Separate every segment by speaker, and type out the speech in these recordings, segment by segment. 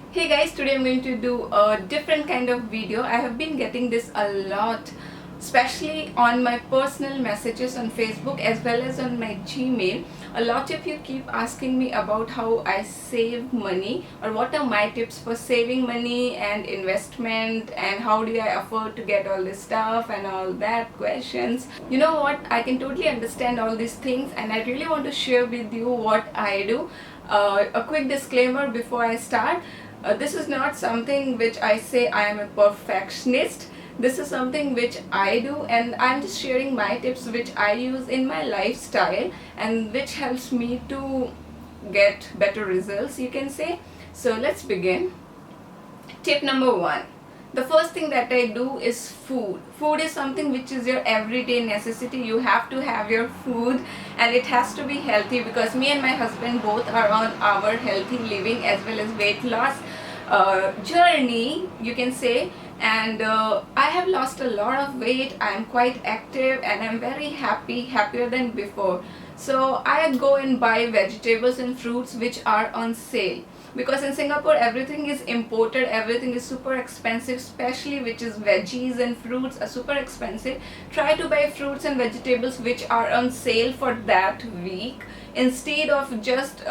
Speaker 1: Hey guys, today I'm going to do a different kind of video. I have been getting this a lot, especially on my personal messages on Facebook as well as on my Gmail. A lot of you keep asking me about how I save money or what are my tips for saving money and investment and how do I afford to get all this stuff and all that questions. You know what? I can totally understand all these things and I really want to share with you what I do. A quick disclaimer before I start. This is not something which I say I am a perfectionist. This is something which I do, and I'm just sharing my tips which I use in my lifestyle and which helps me to get better results, you can say. So let's begin. Tip number one. The first thing that I do is food. Food is something which is your everyday necessity. You have to have your food and it has to be healthy because me and my husband both are on our healthy living as well as weight loss journey, you can say. And I have lost a lot of weight. I am quite active and I'm very happy, happier than before. So I go and buy vegetables and fruits which are on sale, because in Singapore everything is imported, everything is super expensive, especially which is veggies and fruits are super expensive. Try to buy fruits and vegetables which are on sale for that week instead of just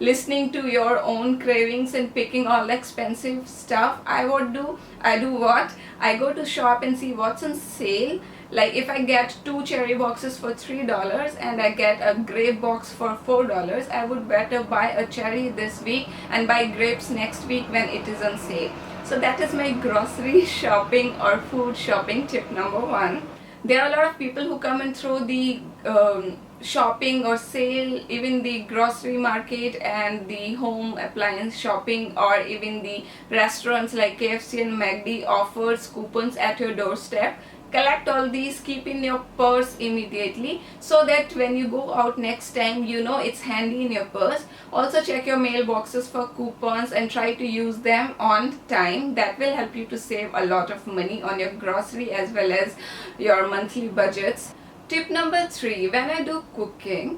Speaker 1: listening to your own cravings and picking all the expensive stuff. I do what? I go to shop and see what's on sale. Like if I get 2 cherry boxes for $3 and I get a grape box for $4, I would better buy a cherry this week and buy grapes next week when it is on sale. So that is my grocery shopping or food shopping tip number one. There are a lot of people who come and throw the shopping or sale, even the grocery market and the home appliance shopping, or even the restaurants like KFC and McD offers coupons at your doorstep. Collect all these, keep in your purse immediately so that when you go out next time, you know it's handy in your purse. Also check your mailboxes for coupons and try to use them on time. That will help you to save a lot of money on your grocery as well as your monthly budgets. Tip number three, when I do cooking,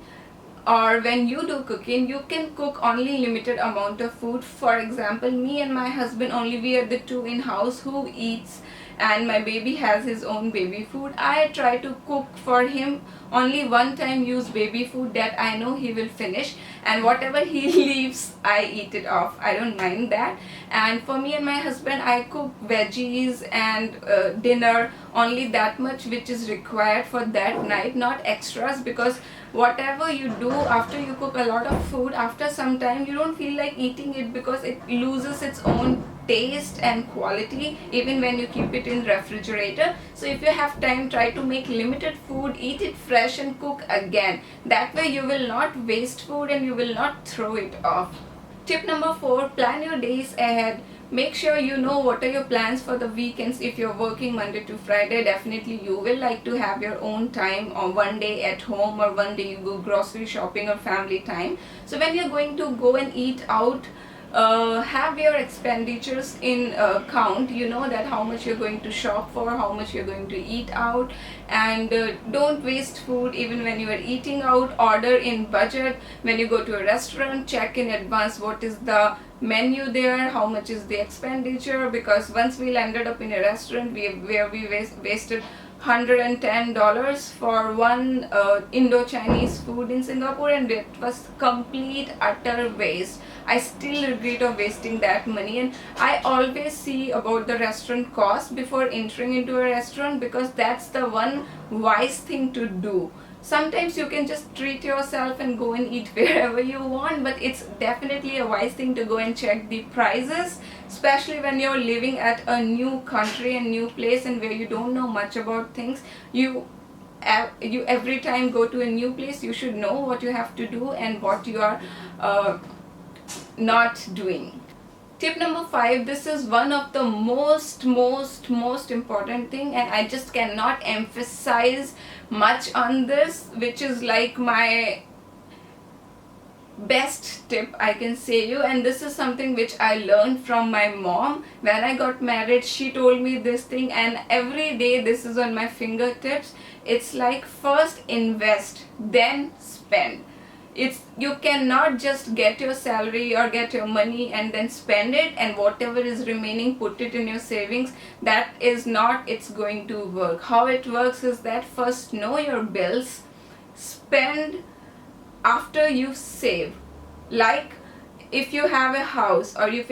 Speaker 1: or when you do cooking, you can cook only limited amount of food. For example, me and my husband, only we are the two in house who eats, and my baby has his own baby food. I try to cook for him only one time, use baby food that I know he will finish, and whatever he leaves I eat it off. I don't mind that. And for me and my husband, I cook veggies and dinner only that much which is required for that night, not extras, because whatever you do after you cook a lot of food, after some time you don't feel like eating it because it loses its own taste and quality even when you keep it in refrigerator. So if you have time, try to make limited food, eat it fresh and cook again. That way you will not waste food and you will not throw it off. Tip number four, plan your days ahead. Make sure you know what are your plans for the weekends. If you're working Monday to Friday, definitely you will like to have your own time, or one day at home, or one day you go grocery shopping or family time. So when you're going to go and eat out, have your expenditures in count. You know that how much you're going to shop for, how much you're going to eat out, and don't waste food even when you are eating out. Order in budget. When you go to a restaurant, check in advance what is the menu there, how much is the expenditure, because once we landed up in a restaurant where we wasted $110 for one Indo-Chinese food in Singapore, and it was complete utter waste. I still regret of wasting that money, and I always see about the restaurant cost before entering into a restaurant, because that's the one wise thing to do. Sometimes you can just treat yourself and go and eat wherever you want, but it's definitely a wise thing to go and check the prices, especially when you're living at a new country and new place and where you don't know much about things. You every time go to a new place, you should know what you have to do and what you are not doing. Tip number five, this is one of the most important thing, and I just cannot emphasize much on this, which is like my best tip I can say you. And this is something which I learned from my mom. When I got married, she told me this thing, and every day this is on my fingertips. It's like, first invest, then spend. It's, you cannot just get your salary or get your money and then spend it, and whatever is remaining put it in your savings. That is not, it's going to work. How it works is that first know your bills, spend after you save. Like, if you have a house, or if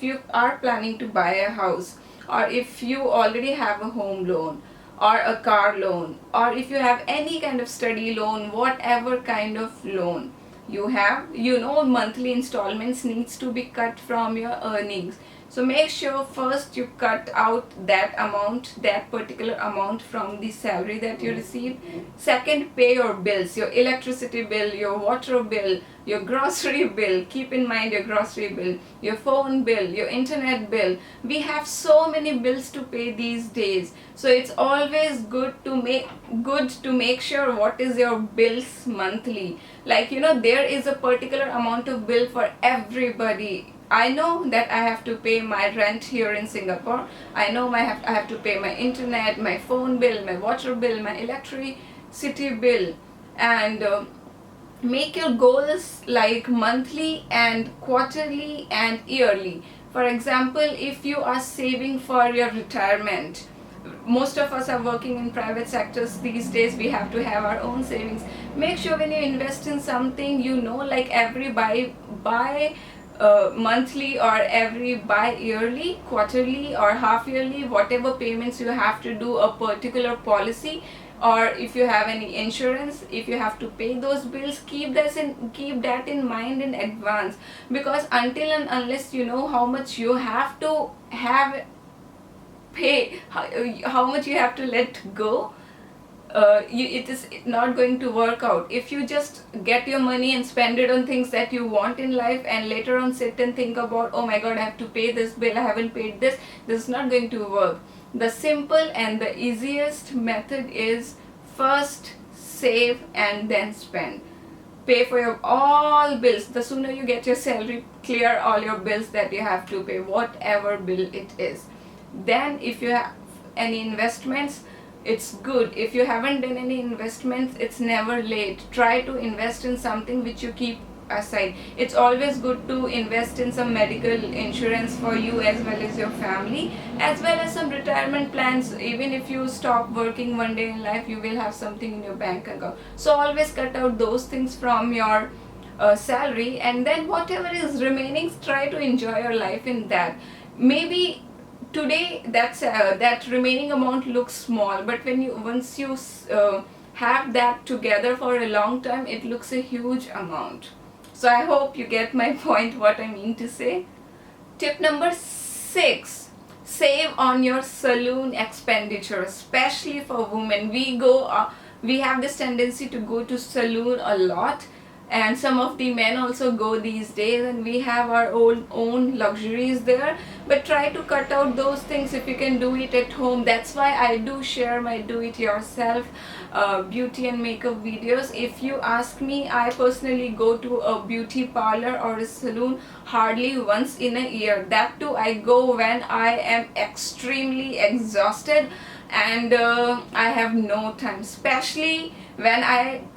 Speaker 1: you are planning to buy a house, or if you already have a home loan or a car loan, or if you have any kind of study loan, whatever kind of loan you have, you know, monthly installments needs to be cut from your earnings. So make sure first you cut out that amount, that particular amount from the salary that you receive. Second, pay your bills, your electricity bill, your water bill, your grocery bill. Keep in mind your grocery bill, your phone bill, your internet bill. We have so many bills to pay these days. So it's always good to make sure what is your bills monthly. Like, you know, there is a particular amount of bill for everybody. I know that I have to pay my rent here in Singapore. I know I have to pay my internet, my phone bill, my water bill, my electricity bill. And make your goals like monthly and quarterly and yearly. For example, if you are saving for your retirement, most of us are working in private sectors these days, we have to have our own savings. Make sure when you invest in something, you know, like every buy monthly, or every buy yearly, quarterly, or half yearly, whatever payments you have to do a particular policy. Or if you have any insurance, if you have to pay those bills, keep that in mind in advance. Because until and unless you know how much you have to pay, how much you have to let go, it is not going to work out. If you just get your money and spend it on things that you want in life, and later on sit and think about, oh my god, I have to pay this bill, I haven't paid this is not going to work. The simple and the easiest method is first save and then spend. Pay for your all bills. The sooner you get your salary, clear all your bills that you have to pay, whatever bill it is. Then if you have any investments, it's good. If you haven't done any investments, it's never late. Try to invest in something which you keep aside. It's always good to invest in some medical insurance for you as well as your family, as well as some retirement plans. Even if you stop working one day in life, you will have something in your bank account. So always cut out those things from your salary, and then whatever is remaining, try to enjoy your life in that. Maybe today that remaining amount looks small, but once you have that together for a long time, it looks a huge amount. So I hope you get my point, what I mean to say. Tip number 6, save on your saloon expenditure, especially for women. We have this tendency to go to saloon a lot, and some of the men also go these days, and we have our own luxuries there. But try to cut out those things if you can do it at home. That's why I do share my do it yourself beauty and makeup videos. If you ask me, I personally go to a beauty parlor or a salon hardly once in a year. That too, I go when I am extremely exhausted and I have no time, especially when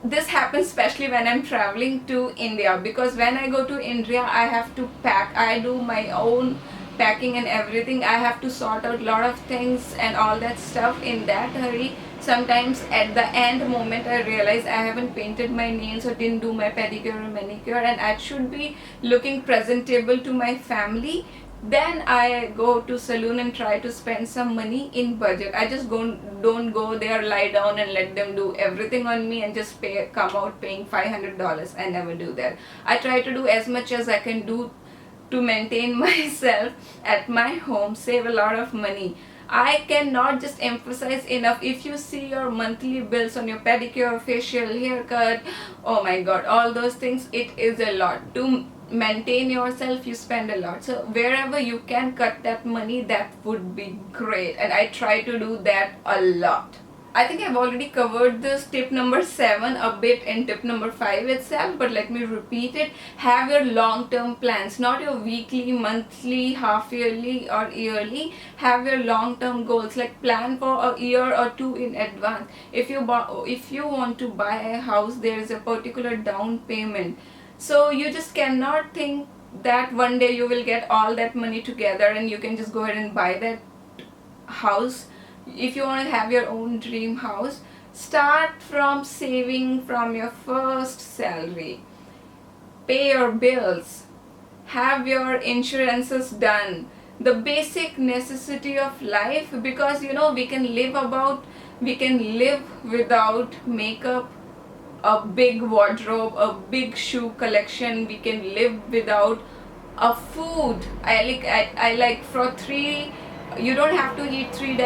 Speaker 1: this happens especially when I'm traveling to India, because when I go to India, I have to pack. I do my own packing and everything. I have to sort out a lot of things and all that stuff in that hurry. Sometimes at the end moment I realize I haven't painted my nails or didn't do my pedicure or manicure, and I should be looking presentable to my family. Then I go to saloon and try to spend some money in budget. I just don't go there, lie down and let them do everything on me and just come out paying $500. I never do that. I try to do as much as I can do to maintain myself at my home, save a lot of money. I cannot just emphasize enough, if you see your monthly bills on your pedicure, facial, haircut, oh my god, all those things, it is a lot. To maintain yourself, you spend a lot. So wherever you can cut that money, that would be great, and I try to do that a lot. I think I've already covered this tip number 7 a bit in tip number 5 itself, but let me repeat it. Have your long-term plans, not your weekly, monthly, half-yearly or yearly. Have your long-term goals, like plan for a year or two in advance. If you want to buy a house, there is a particular down payment. So you just cannot think that one day you will get all that money together and you can just go ahead and buy that house. If you want to have your own dream house, start from saving from your first salary. Pay your bills, have your insurances done, the basic necessity of life, because we can live without makeup, a big wardrobe, a big shoe collection. We can live without a food. I like for three. You don't have to eat three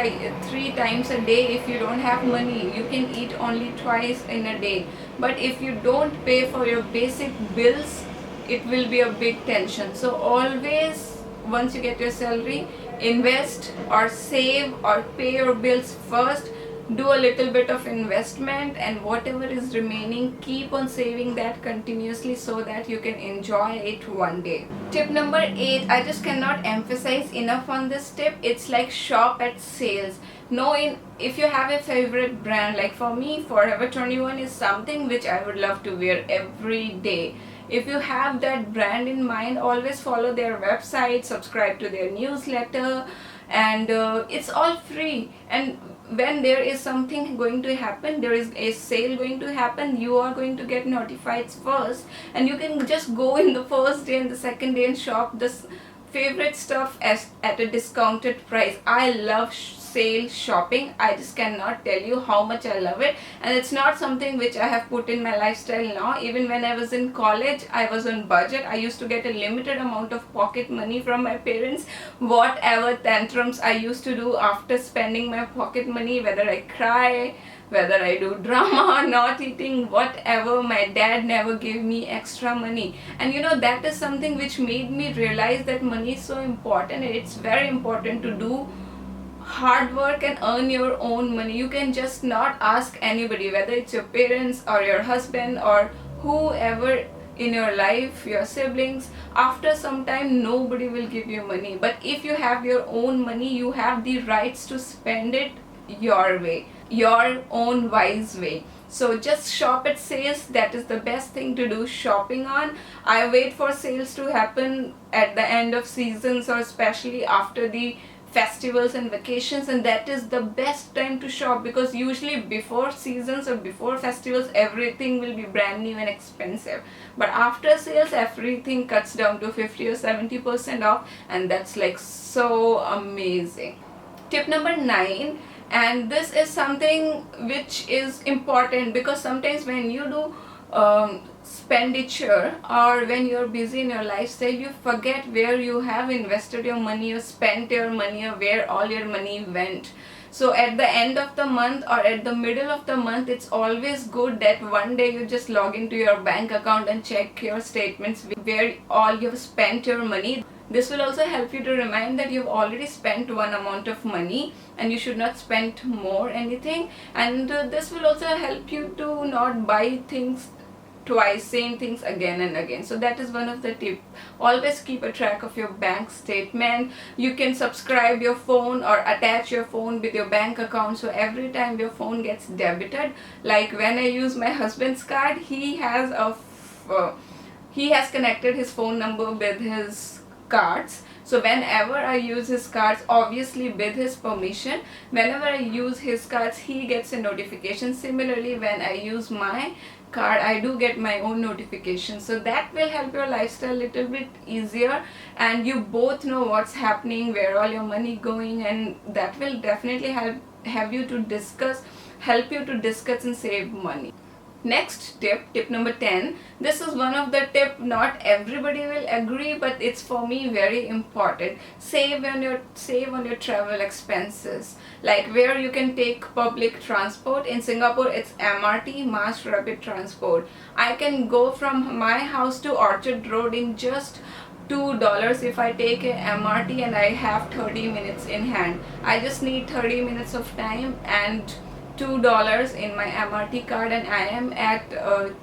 Speaker 1: times a day if you don't have money. You can eat only twice in a day. But if you don't pay for your basic bills, it will be a big tension. So always, once you get your salary, invest or save or pay your bills first. Do a little bit of investment, and whatever is remaining, keep on saving that continuously so that you can enjoy it one day. Tip number 8, I just cannot emphasize enough on this tip. It's like shop at sales. If you have a favorite brand, like for me, Forever 21 is something which I would love to wear every day. If you have that brand in mind, always follow their website, subscribe to their newsletter, and it's all free. And when there is something going to happen, there is a sale going to happen, you are going to get notified first, and you can just go in the first day and the second day and shop this favorite stuff at a discounted price. I love sale shopping. I just cannot tell you how much I love it, and it's not something which I have put in my lifestyle now. Even when I was in college, I was on budget. I used to get a limited amount of pocket money from my parents. Whatever tantrums I used to do after spending my pocket money, whether I cry, whether I do drama, not eating, whatever, my dad never gave me extra money. And that is something which made me realize that money is so important, and it's very important to do hard work and earn your own money. You can just not ask anybody, whether it's your parents or your husband or whoever in your life, your siblings. After some time, nobody will give you money. But if you have your own money, you have the rights to spend it your way, your own wise way. So just shop at sales. That is the best thing to do shopping on. I wait for sales to happen at the end of seasons, or especially after the festivals and vacations, and that is the best time to shop, because usually before seasons or before festivals, everything will be brand new and expensive. But after sales, everything cuts down to 50 or 70% off, and that's like so amazing. Tip number 9, and this is something which is important, because sometimes when you do expenditure, or when you're busy in your lifestyle, you forget where you have invested your money, or spent your money, or where all your money went. So at the end of the month or at the middle of the month, it's always good that one day you just log into your bank account and check your statements where all you've spent your money. This will also help you to remind that you've already spent one amount of money and you should not spend more anything. And this will also help you to not buy things twice, same things again and again. So that is one of the tips. Always keep a track of your bank statement. You can subscribe your phone or attach your phone with your bank account, so every time your phone gets debited, like when I use my husband's card, he has connected his phone number with his cards. So whenever I use his cards, obviously with his permission, whenever I use his cards, he gets a notification. Similarly, when I use my card, I do get my own notification. So that will help your lifestyle a little bit easier, and you both know what's happening, where all your money going, and that will definitely help you to discuss and save money. Next tip number 10. This is one of the tip not everybody will agree, but it's for me very important. Save on your travel expenses, like where you can take public transport. In Singapore, it's MRT, Mass Rapid Transport. I can go from my house to Orchard Road in just $2 if I take a MRT, and I have 30 minutes in hand. I just need 30 minutes of time, and $2 in my MRT card and I am at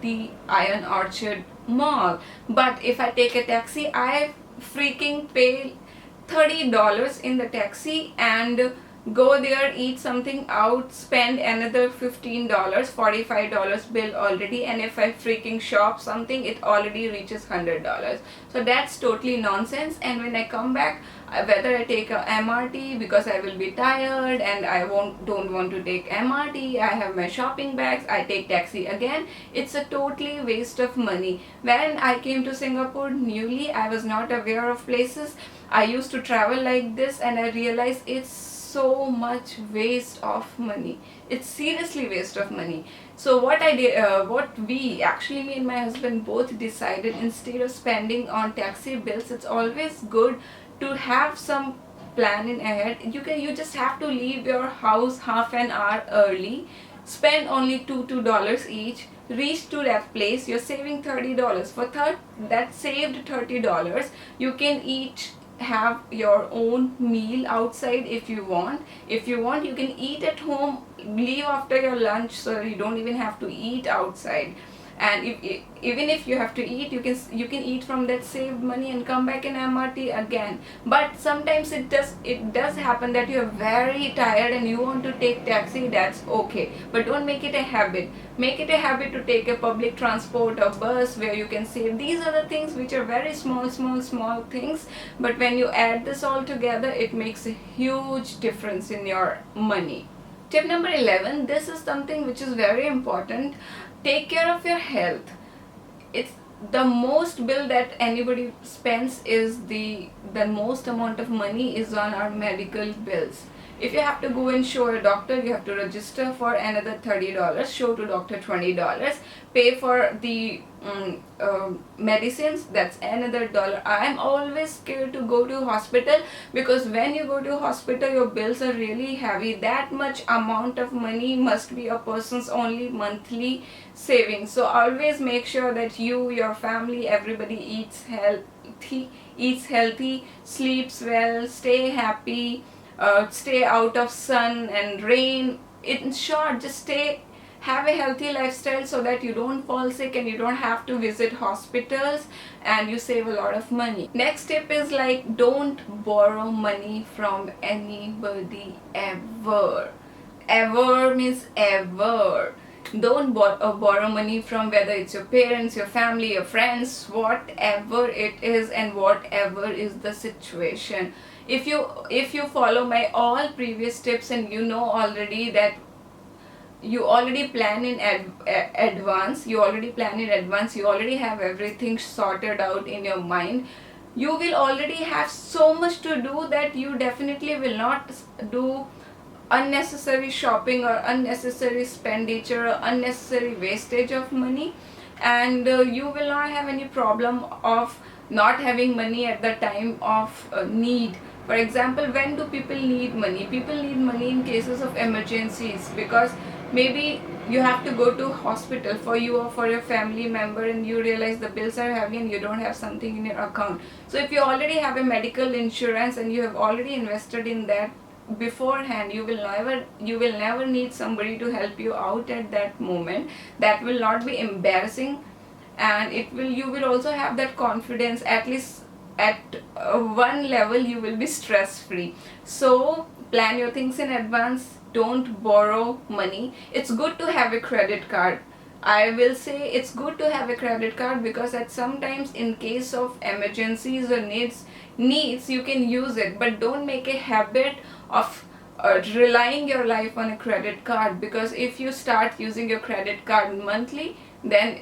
Speaker 1: the Iron Orchard Mall. But if I take a taxi, I freaking pay $30 in the taxi and go there, eat something out, spend another $15, $45 bill already, and if I freaking shop something, it already reaches $100. So that's totally nonsense. And when I come back, whether I take a MRT because I will be tired and I don't want to take MRT, I have my shopping bags, I take taxi again, it's a totally waste of money. When I came to Singapore newly, I was not aware of places. I used to travel like this and I realized it's so much waste of money. It's seriously waste of money. So what I did, me and my husband both decided, instead of spending on taxi bills, it's always good to have some planning ahead. You just have to leave your house half an hour early, spend only $2 each, reach to that place, you're saving $30. For that saved $30, you can have your own meal outside if you want. If you want, you can eat at home, leave after your lunch, so you don't even have to eat outside. And even if you have to eat, you can eat from that saved money and come back in MRT again. But sometimes it does happen that you're very tired and you want to take taxi. That's okay, but don't make it a habit. Make it a habit to take a public transport or bus where you can save. These are the things which are very small things, but when you add this all together, it makes a huge difference in your money. Tip number 11, this is something which is very important. Take care of your health. It's the most bill that anybody spends, is the most amount of money is on our medical bills. If you have to go and show a doctor, you have to register for another $30, show to doctor $20, pay for the medicines, that's another $1. I'm always scared to go to hospital, because when you go to hospital, your bills are really heavy. That much amount of money must be a person's only monthly savings. So always make sure that you, your family, everybody eats healthy, sleeps well, stay happy, stay out of sun and rain. In short, just have a healthy lifestyle so that you don't fall sick and you don't have to visit hospitals, and you save a lot of money. Next tip is like, don't borrow money from anybody ever. Ever means ever. Don't borrow money from, whether it's your parents, your family, your friends, whatever it is and whatever is the situation. If you follow my all previous tips, and you know already that you already plan in advance, you already have everything sorted out in your mind, you will already have so much to do that you definitely will not do unnecessary shopping or unnecessary expenditure or unnecessary wastage of money. And you will not have any problem of not having money at the time of need. For example, when do people need money? People need money in cases of emergencies, because maybe you have to go to hospital for you or for your family member, and you realize the bills are heavy and you don't have something in your account. So if you already have a medical insurance and you have already invested in that beforehand, you will never need somebody to help you out at that moment. That will not be embarrassing, and you will also have that confidence. At least at one level you will be stress free. So plan your things in advance. Don't borrow money. It's good to have a credit card. I will say it's good to have a credit card, because at sometimes in case of emergencies or needs you can use it. But don't make a habit of relying your life on a credit card, because if you start using your credit card monthly, then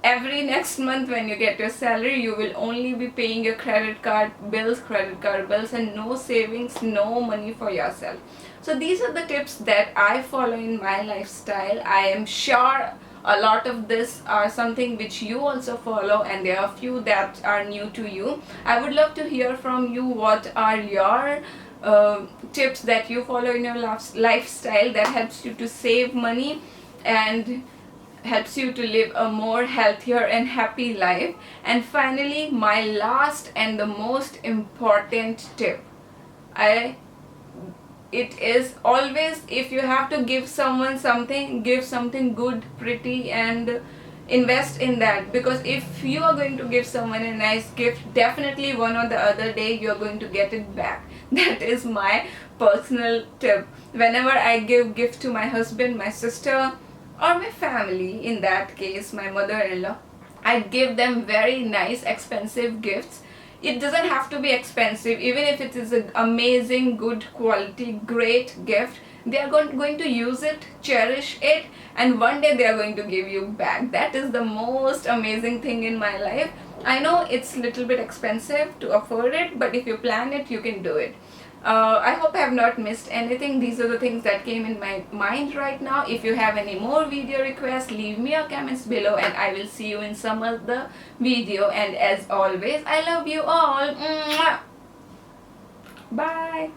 Speaker 1: every next month when you get your salary, you will only be paying your credit card bills, and no savings, no money for yourself. So these are the tips that I follow in my lifestyle. I am sure a lot of this are something which you also follow, and there are a few that are new to you. I would love to hear from you. What are your tips that you follow in your lifestyle that helps you to save money and helps you to live a more healthier and happy life? And finally, my last and the most important tip. it is always, if you have to give someone something, give something good, pretty, and invest in that, because if you are going to give someone a nice gift, definitely one or the other day you are going to get it back. That is my personal tip. Whenever I give gift to my husband, my sister, or my family, in that case my mother-in-law, I give them very nice expensive gifts. It doesn't have to be expensive, even if it is an amazing, good quality, great gift, they are going to use it, cherish it, and one day they are going to give you back. That is the most amazing thing in my life. I know it's a little bit expensive to afford it, but if you plan it, you can do it. I hope I have not missed anything. These are the things that came in my mind right now. If you have any more video requests, leave me your comments below and I will see you in some other video. And as always, I love you all. Mwah. Bye.